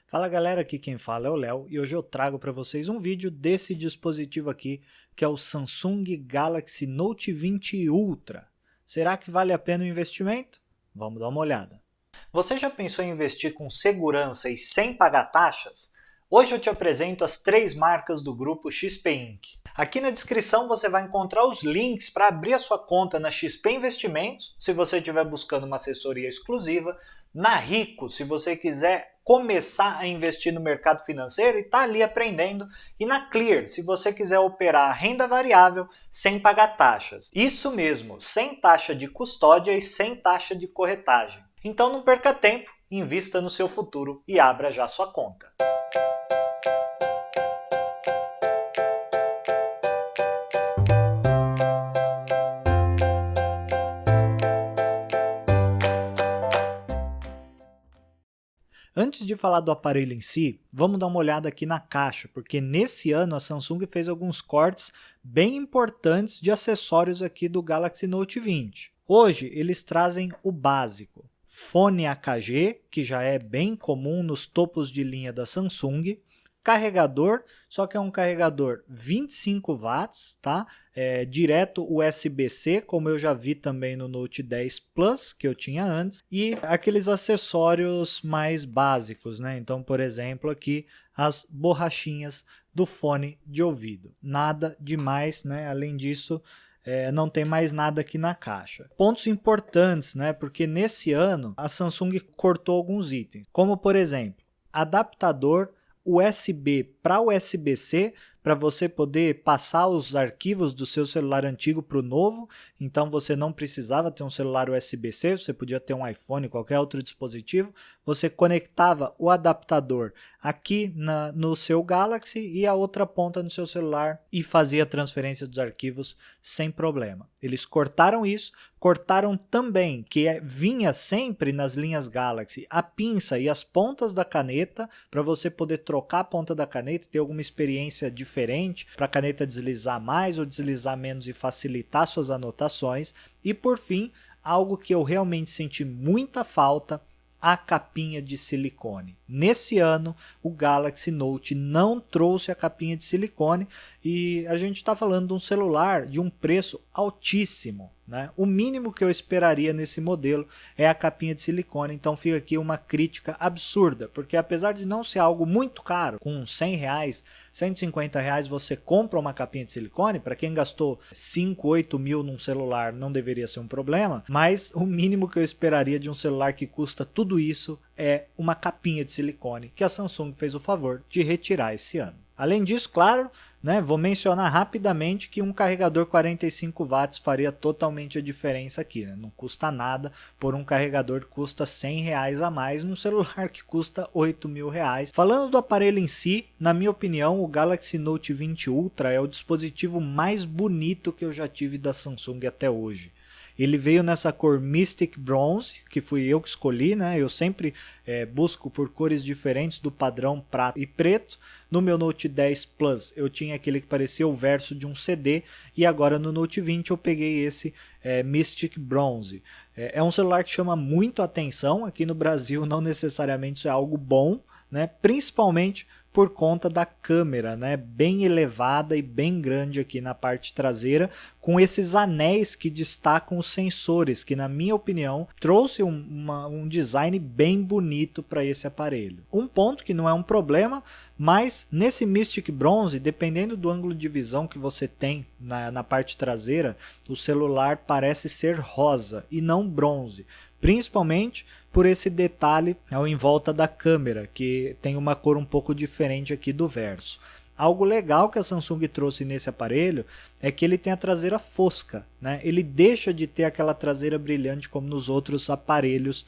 Fala galera, aqui quem fala é o Léo e hoje eu trago para vocês um vídeo desse dispositivo aqui que é o Samsung Galaxy Note 20 Ultra. Será que vale a pena o investimento? Vamos dar uma olhada. Você já pensou em investir com segurança e sem pagar taxas? Hoje eu te apresento as 3 marcas do grupo XP Inc. Aqui na descrição você vai encontrar os links para abrir a sua conta na XP Investimentos, se você estiver buscando uma assessoria exclusiva, na Rico, se você quiser começar a investir no mercado financeiro e está ali aprendendo, e na Clear, se você quiser operar a renda variável sem pagar taxas. Isso mesmo, sem taxa de custódia e sem taxa de corretagem. Então não perca tempo, invista no seu futuro e abra já sua conta. Antes de falar do aparelho em si, vamos dar uma olhada aqui na caixa, porque nesse ano a Samsung fez alguns cortes bem importantes de acessórios aqui do Galaxy Note 20. Hoje eles trazem o básico, fone AKG, que já é bem comum nos topos de linha da Samsung, carregador, só que é um carregador 25 watts, tá? Direto USB-C, como eu já vi também no Note 10 Plus, que eu tinha antes, e aqueles acessórios mais básicos, né? Então, por exemplo, aqui as borrachinhas do fone de ouvido. Nada demais, né? Além disso, não tem mais nada aqui na caixa. Pontos importantes, né? Porque nesse ano a Samsung cortou alguns itens, como por exemplo, adaptador USB para USB-C, para você poder passar os arquivos do seu celular antigo para o novo. Então você não precisava ter um celular USB-C, você podia ter um iPhone, qualquer outro dispositivo. Você conectava o adaptador aqui no seu Galaxy e a outra ponta no seu celular e fazia a transferência dos arquivos sem problema. Eles cortaram isso, cortaram também que vinha sempre nas linhas Galaxy a pinça e as pontas da caneta para você poder trocar a ponta da caneta e ter alguma experiência diferente para a caneta deslizar mais ou deslizar menos e facilitar suas anotações. E por fim, algo que eu realmente senti muita falta, a capinha de silicone. Nesse ano, o Galaxy Note não trouxe a capinha de silicone e a gente está falando de um celular de um preço altíssimo, né? O mínimo que eu esperaria nesse modelo é a capinha de silicone, então fica aqui uma crítica absurda, porque apesar de não ser algo muito caro, com R$100, R$150 você compra uma capinha de silicone, para quem gastou 5, 8 mil num celular não deveria ser um problema, mas o mínimo que eu esperaria de um celular que custa tudo isso é uma capinha de silicone, que a Samsung fez o favor de retirar esse ano. Além disso, claro, né, vou mencionar rapidamente que um carregador 45 watts faria totalmente a diferença aqui, né? Não custa nada por um carregador que custa R$100 a mais num celular que custa R$8.000. Falando do aparelho em si, na minha opinião, o Galaxy Note 20 Ultra é o dispositivo mais bonito que eu já tive da Samsung até hoje. Ele veio nessa cor Mystic Bronze, que fui eu que escolhi, né? Eu sempre busco por cores diferentes do padrão prata e preto. No meu Note 10 Plus eu tinha aquele que parecia o verso de um CD e agora no Note 20 eu peguei esse Mystic Bronze. É um celular que chama muito atenção, aqui no Brasil não necessariamente isso é algo bom, né? Principalmente por conta da câmera, né? Bem elevada e bem grande aqui na parte traseira, com esses anéis que destacam os sensores, que na minha opinião trouxe um design bem bonito para esse aparelho. Um ponto que não é um problema, mas nesse Mystic Bronze, dependendo do ângulo de visão que você tem na parte traseira, o celular parece ser rosa e não bronze. Principalmente por esse detalhe em volta da câmera, que tem uma cor um pouco diferente aqui do verso. Algo legal que a Samsung trouxe nesse aparelho é que ele tem a traseira fosca, né? Ele deixa de ter aquela traseira brilhante como nos outros aparelhos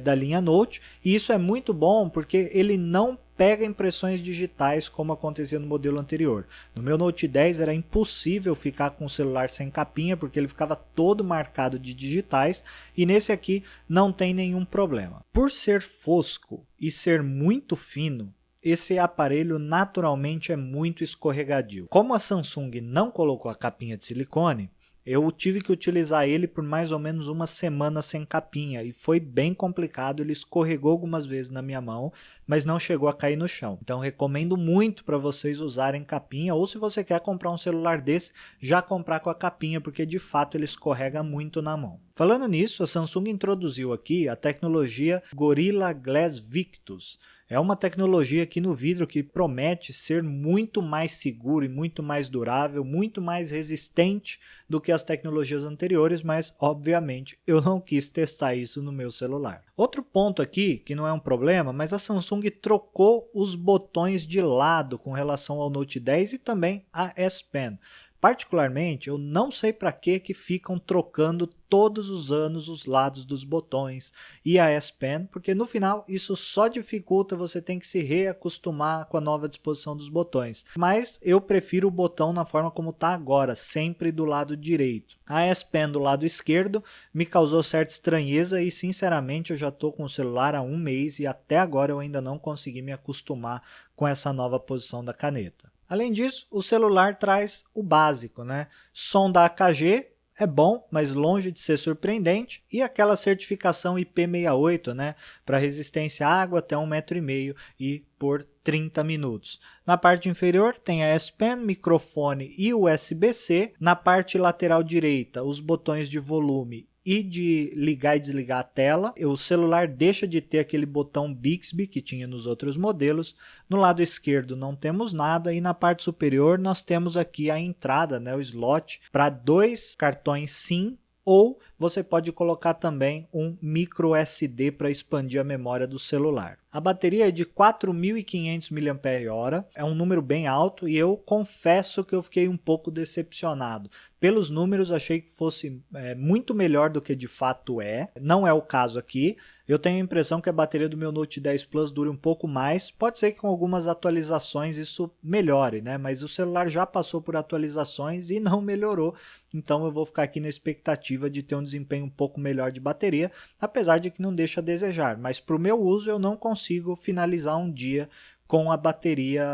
da linha Note, e isso é muito bom porque ele não pega impressões digitais como acontecia no modelo anterior. No meu Note 10 era impossível ficar com o celular sem capinha porque ele ficava todo marcado de digitais, e nesse aqui não tem nenhum problema. Por ser fosco e ser muito fino, esse aparelho naturalmente é muito escorregadio. Como a Samsung não colocou a capinha de silicone, eu tive que utilizar ele por mais ou menos uma semana sem capinha e foi bem complicado, ele escorregou algumas vezes na minha mão, mas não chegou a cair no chão. Então recomendo muito para vocês usarem capinha, ou se você quer comprar um celular desse, já comprar com a capinha, porque de fato ele escorrega muito na mão. Falando nisso, a Samsung introduziu aqui a tecnologia Gorilla Glass Victus. É uma tecnologia aqui no vidro que promete ser muito mais seguro e muito mais durável, muito mais resistente do que as tecnologias anteriores, mas obviamente eu não quis testar isso no meu celular. Outro ponto aqui, que não é um problema, mas a Samsung trocou os botões de lado com relação ao Note 10 e também a S Pen. Particularmente, eu não sei para que ficam trocando todos os anos os lados dos botões e a S Pen, porque no final isso só dificulta, você tem que se reacostumar com a nova disposição dos botões. Mas eu prefiro o botão na forma como está agora, sempre do lado direito. A S Pen do lado esquerdo me causou certa estranheza e sinceramente eu já estou com o celular há um mês e até agora eu ainda não consegui me acostumar com essa nova posição da caneta. Além disso, o celular traz o básico, né? Som da AKG é bom, mas longe de ser surpreendente, e aquela certificação IP68, né? Para resistência à água até 1,5 m e por 30 minutos. Na parte inferior tem a S Pen, microfone e USB-C. Na parte lateral direita, os botões de volume e de ligar e desligar a tela. O celular deixa de ter aquele botão Bixby que tinha nos outros modelos. No lado esquerdo não temos nada e na parte superior nós temos aqui a entrada, né, o slot para 2 cartões SIM, ou você pode colocar também um micro SD para expandir a memória do celular. A bateria é de 4.500 mAh, é um número bem alto e eu confesso que eu fiquei um pouco decepcionado. Pelos números achei que fosse muito melhor do que de fato é, não é o caso aqui. Eu tenho a impressão que a bateria do meu Note 10 Plus dure um pouco mais, pode ser que com algumas atualizações isso melhore, né? Mas o celular já passou por atualizações e não melhorou, então eu vou ficar aqui na expectativa de ter um desempenho um pouco melhor de bateria, apesar de que não deixa a desejar, mas para o meu uso eu não consigo finalizar um dia com a bateria,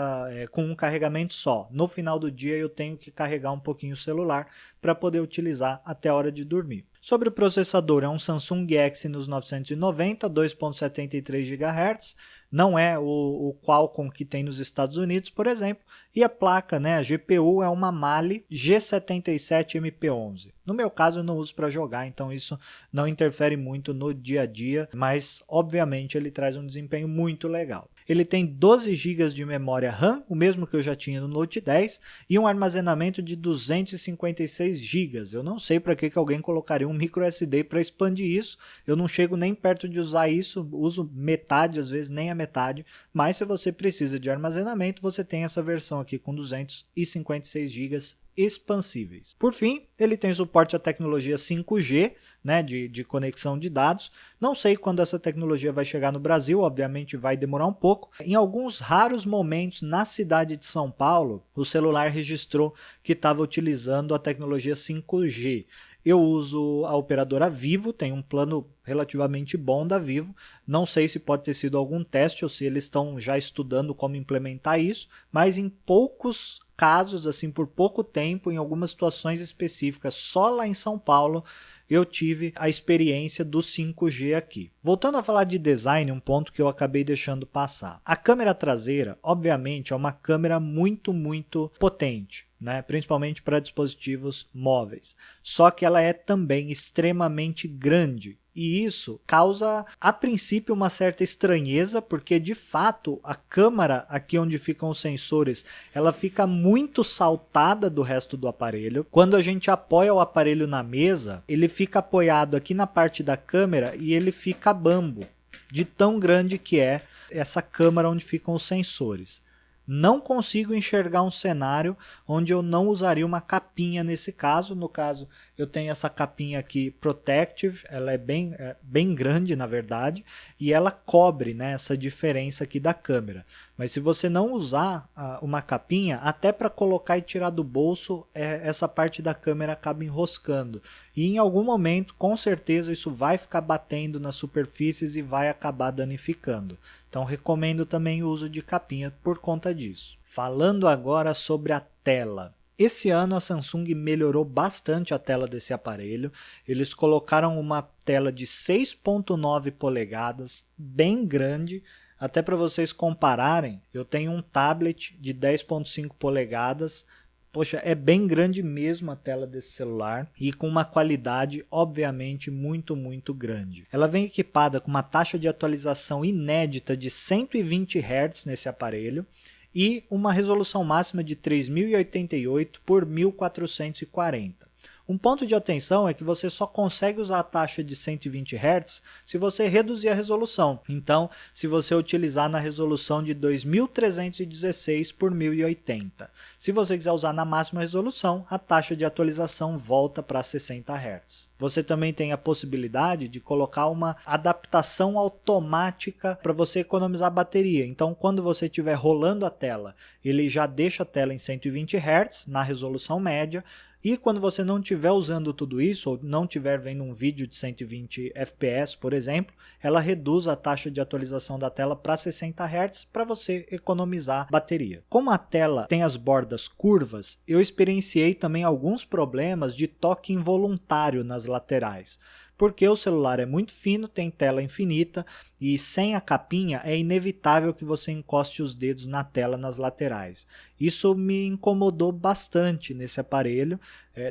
com um carregamento só. No final do dia eu tenho que carregar um pouquinho o celular para poder utilizar até a hora de dormir. Sobre o processador, é um Samsung Exynos 990, 2.73 GHz, não é o Qualcomm que tem nos Estados Unidos, por exemplo, e a placa, né, a GPU é uma Mali G77MP11. No meu caso eu não uso para jogar, então isso não interfere muito no dia a dia, mas obviamente ele traz um desempenho muito legal. Ele tem 12 GB de memória RAM, o mesmo que eu já tinha no Note 10, e um armazenamento de 256 GB. Eu não sei para que alguém colocaria um micro SD para expandir isso, eu não chego nem perto de usar isso, uso metade, às vezes nem a metade, mas se você precisa de armazenamento, você tem essa versão aqui com 256 GB expansíveis. Por fim, ele tem suporte à tecnologia 5G, né, de conexão de dados. Não sei quando essa tecnologia vai chegar no Brasil, obviamente vai demorar um pouco. Em alguns raros momentos na cidade de São Paulo, o celular registrou que estava utilizando a tecnologia 5G. Eu uso a operadora Vivo, tem um plano relativamente bom da Vivo. Não sei se pode ter sido algum teste ou se eles estão já estudando como implementar isso, mas em poucos casos, assim, por pouco tempo, em algumas situações específicas, só lá em São Paulo, eu tive a experiência do 5G aqui. Voltando a falar de design, um ponto que eu acabei deixando passar. A câmera traseira, obviamente, é uma câmera muito potente, né? Principalmente para dispositivos móveis. Só que ela é também extremamente grande. E isso causa, a princípio, uma certa estranheza, porque de fato a câmera, aqui onde ficam os sensores, ela fica muito saltada do resto do aparelho. Quando a gente apoia o aparelho na mesa, ele fica apoiado aqui na parte da câmera e ele fica bambo, de tão grande que é essa câmera onde ficam os sensores. Não consigo enxergar um cenário onde eu não usaria uma capinha nesse caso. No caso, eu tenho essa capinha aqui Protective, ela é bem grande na verdade, e ela cobre, né, essa diferença aqui da câmera. Mas se você não usar uma capinha, até para colocar e tirar do bolso, essa parte da câmera acaba enroscando. E em algum momento, com certeza, isso vai ficar batendo nas superfícies e vai acabar danificando. Então recomendo também o uso de capinha por conta disso. Falando agora sobre a tela. Esse ano a Samsung melhorou bastante a tela desse aparelho. Eles colocaram uma tela de 6.9 polegadas, bem grande. Até para vocês compararem, eu tenho um tablet de 10.5 polegadas. Poxa, é bem grande mesmo a tela desse celular e com uma qualidade obviamente muito grande. Ela vem equipada com uma taxa de atualização inédita de 120 Hz nesse aparelho e uma resolução máxima de 3088 por 1440. Um ponto de atenção é que você só consegue usar a taxa de 120 Hz se você reduzir a resolução. Então, se você utilizar na resolução de 2316 por 1080. Se você quiser usar na máxima resolução, a taxa de atualização volta para 60 Hz. Você também tem a possibilidade de colocar uma adaptação automática para você economizar bateria. Então, quando você estiver rolando a tela, ele já deixa a tela em 120 Hz na resolução média. E quando você não estiver usando tudo isso, ou não estiver vendo um vídeo de 120 fps, por exemplo, ela reduz a taxa de atualização da tela para 60 Hz para você economizar bateria. Como a tela tem as bordas curvas, eu experienciei também alguns problemas de toque involuntário nas laterais. Porque o celular é muito fino, tem tela infinita e sem a capinha é inevitável que você encoste os dedos na tela nas laterais. Isso me incomodou bastante nesse aparelho,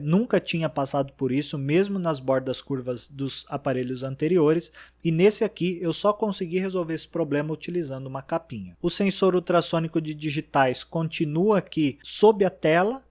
nunca tinha passado por isso, mesmo nas bordas curvas dos aparelhos anteriores, e nesse aqui eu só consegui resolver esse problema utilizando uma capinha. O sensor ultrassônico de digitais continua aqui sob a tela,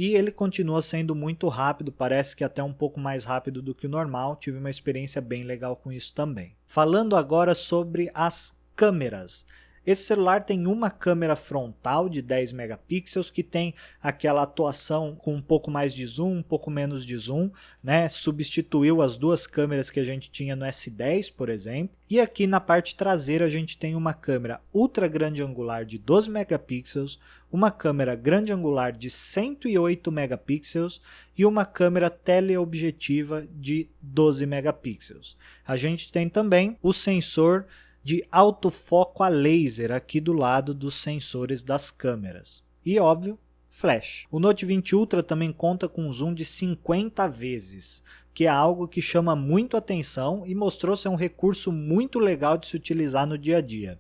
e ele continua sendo muito rápido, parece que até um pouco mais rápido do que o normal. Tive uma experiência bem legal com isso também. Falando agora sobre as câmeras. Esse celular tem uma câmera frontal de 10 megapixels que tem aquela atuação com um pouco mais de zoom, um pouco menos de zoom, né? Substituiu as duas câmeras que a gente tinha no S10, por exemplo. E aqui na parte traseira a gente tem uma câmera ultra grande angular de 12 megapixels, uma câmera grande angular de 108 megapixels e uma câmera teleobjetiva de 12 megapixels. A gente tem também o sensor de autofoco a laser aqui do lado dos sensores das câmeras. E óbvio, flash. O Note 20 Ultra também conta com um zoom de 50 vezes, que é algo que chama muito atenção e mostrou ser um recurso muito legal de se utilizar no dia a dia.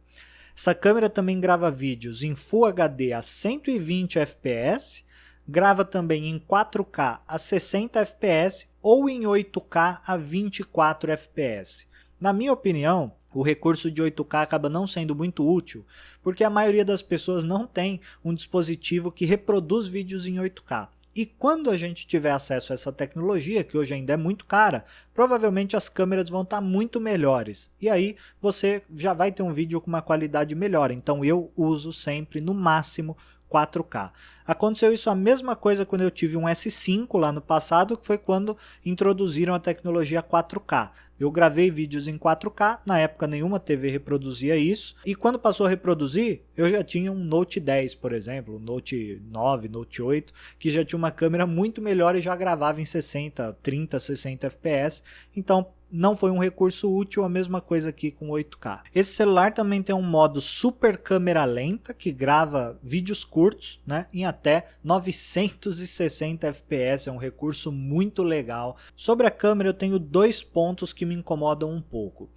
Essa câmera também grava vídeos em Full HD a 120 fps, grava também em 4K a 60 fps ou em 8K a 24 fps. Na minha opinião, o recurso de 8K acaba não sendo muito útil, porque a maioria das pessoas não tem um dispositivo que reproduz vídeos em 8K. E quando a gente tiver acesso a essa tecnologia, que hoje ainda é muito cara, provavelmente as câmeras vão estar muito melhores. E aí você já vai ter um vídeo com uma qualidade melhor. Então eu uso sempre no máximo 4K. Aconteceu isso a mesma coisa quando eu tive um S5 lá no passado, que foi quando introduziram a tecnologia 4K. Eu gravei vídeos em 4K, na época nenhuma TV reproduzia isso, e quando passou a reproduzir, eu já tinha um Note 10, por exemplo, um Note 9, Note 8, que já tinha uma câmera muito melhor e já gravava em 60, 30, 60 fps, então não foi um recurso útil, a mesma coisa aqui com 8K. Esse celular também tem um modo super câmera lenta, que grava vídeos curtos, né, em até 960 fps, é um recurso muito legal. Sobre a câmera eu tenho dois pontos que me incomodam um pouco.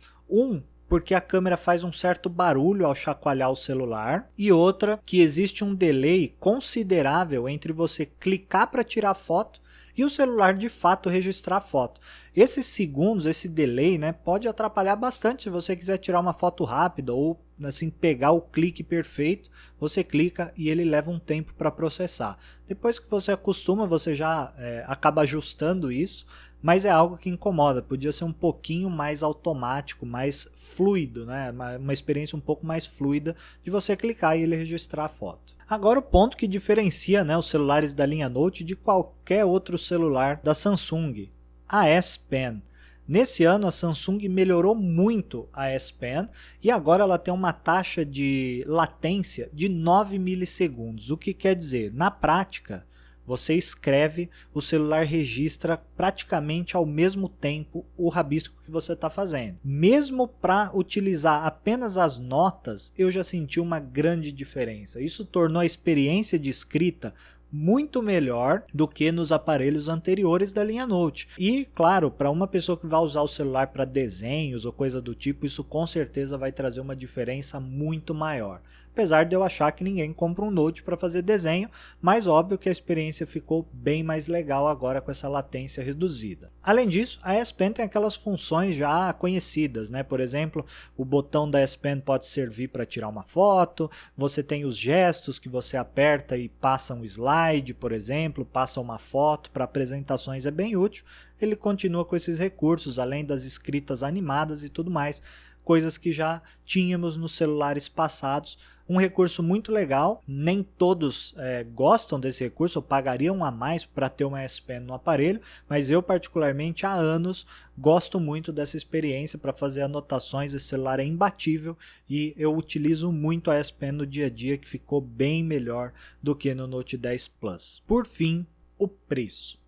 Porque a câmera faz um certo barulho ao chacoalhar o celular, e outra, que existe um delay considerável entre você clicar para tirar foto e o celular de fato registrar a foto. Esses segundos, esse delay, né, pode atrapalhar bastante se você quiser tirar uma foto rápida ou assim pegar o clique perfeito, você clica e ele leva um tempo para processar. Depois que você acostuma, você já acaba ajustando isso, mas é algo que incomoda, podia ser um pouquinho mais automático, mais fluido, né? Uma experiência um pouco mais fluida de você clicar e ele registrar a foto. Agora o ponto que diferencia, né, os celulares da linha Note de qualquer outro celular da Samsung, a S Pen. Nesse ano a Samsung melhorou muito a S Pen e agora ela tem uma taxa de latência de 9 milissegundos, o que quer dizer, na prática, você escreve, o celular registra praticamente ao mesmo tempo o rabisco que você está fazendo. Mesmo para utilizar apenas as notas, eu já senti uma grande diferença. Isso tornou a experiência de escrita muito melhor do que nos aparelhos anteriores da linha Note. E, claro, para uma pessoa que vai usar o celular para desenhos ou coisa do tipo, isso com certeza vai trazer uma diferença muito maior. Apesar de eu achar que ninguém compra um Note para fazer desenho, mas óbvio que a experiência ficou bem mais legal agora com essa latência reduzida. Além disso, a S Pen tem aquelas funções já conhecidas, né? Por exemplo, o botão da S Pen pode servir para tirar uma foto, você tem os gestos que você aperta e passa um slide, por exemplo, passa uma foto, para apresentações é bem útil. Ele continua com esses recursos, além das escritas animadas e tudo mais, coisas que já tínhamos nos celulares passados. Um recurso muito legal, nem todos gostam desse recurso ou pagariam a mais para ter uma S Pen no aparelho, mas eu particularmente há anos gosto muito dessa experiência para fazer anotações. Esse celular é imbatível e eu utilizo muito a S Pen no dia a dia, que ficou bem melhor do que no Note 10 Plus. Por fim, o preço.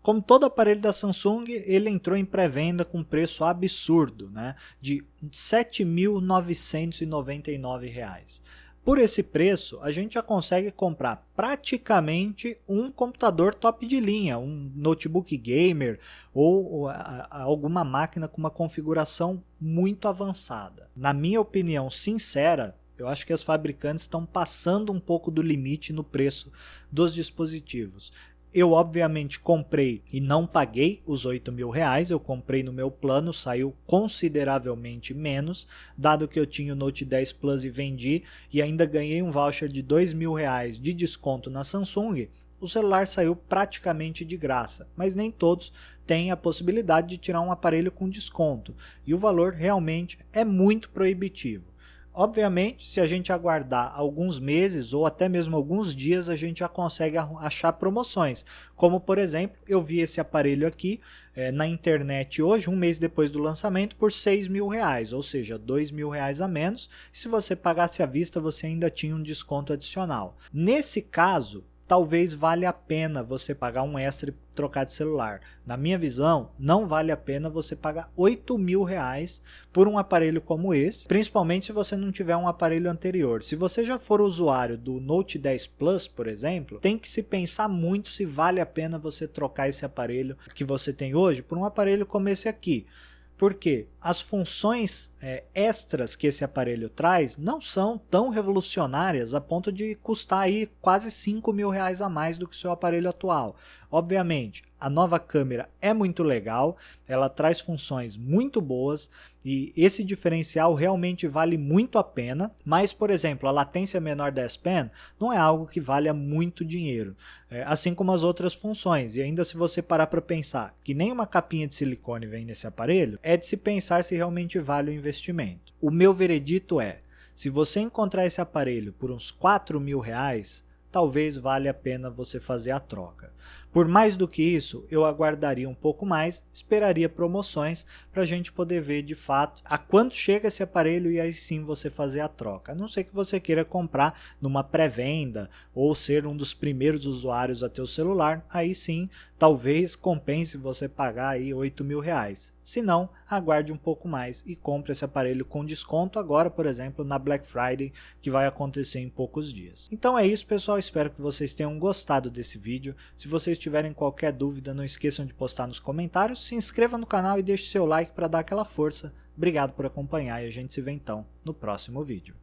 Como todo aparelho da Samsung, ele entrou em pré-venda com um preço absurdo, né, de R$ 7.999. Por esse preço, a gente já consegue comprar praticamente um computador top de linha, um notebook gamer ou alguma máquina com uma configuração muito avançada. Na minha opinião sincera, eu acho que as fabricantes estão passando um pouco do limite no preço dos dispositivos. Eu obviamente comprei e não paguei os R$8.000, eu comprei no meu plano, saiu consideravelmente menos, dado que eu tinha o Note 10 Plus e vendi, e ainda ganhei um voucher de R$2.000 de desconto na Samsung. O celular saiu praticamente de graça, mas nem todos têm a possibilidade de tirar um aparelho com desconto, e o valor realmente é muito proibitivo. Obviamente, se a gente aguardar alguns meses ou até mesmo alguns dias, a gente já consegue achar promoções. Como, por exemplo, eu vi esse aparelho aqui na internet hoje, um mês depois do lançamento, por R$6.000, ou seja, R$2.000 a menos. E se você pagasse à vista, você ainda tinha um desconto adicional. Nesse caso, talvez valha a pena você pagar um extra e trocar de celular. Na minha visão, não vale a pena você pagar R$8.000 por um aparelho como esse, principalmente se você não tiver um aparelho anterior. Se você já for usuário do Note 10 Plus, por exemplo, tem que se pensar muito se vale a pena você trocar esse aparelho que você tem hoje por um aparelho como esse aqui. Porque as funções extras que esse aparelho traz não são tão revolucionárias a ponto de custar aí quase R$5.000 a mais do que o seu aparelho atual. Obviamente, a nova câmera é muito legal, ela traz funções muito boas e esse diferencial realmente vale muito a pena, mas, por exemplo, a latência menor da S Pen não é algo que valha muito dinheiro, assim como as outras funções. E ainda, se você parar para pensar que nem uma capinha de silicone vem nesse aparelho, é de se pensar se realmente vale o investimento. O meu veredito é, se você encontrar esse aparelho por uns R$4.000, talvez valha a pena você fazer a troca. Por mais do que isso, eu aguardaria um pouco mais, esperaria promoções para a gente poder ver de fato a quanto chega esse aparelho e aí sim você fazer a troca. A não ser que você queira comprar numa pré-venda ou ser um dos primeiros usuários a ter o celular, aí sim talvez compense você pagar aí R$8.000. Se não, aguarde um pouco mais e compre esse aparelho com desconto agora, por exemplo, na Black Friday, que vai acontecer em poucos dias. Então é isso, pessoal, espero que vocês tenham gostado desse vídeo. Se vocês tiverem qualquer dúvida, não esqueçam de postar nos comentários, se inscreva no canal e deixe seu like para dar aquela força. Obrigado por acompanhar e a gente se vê então no próximo vídeo.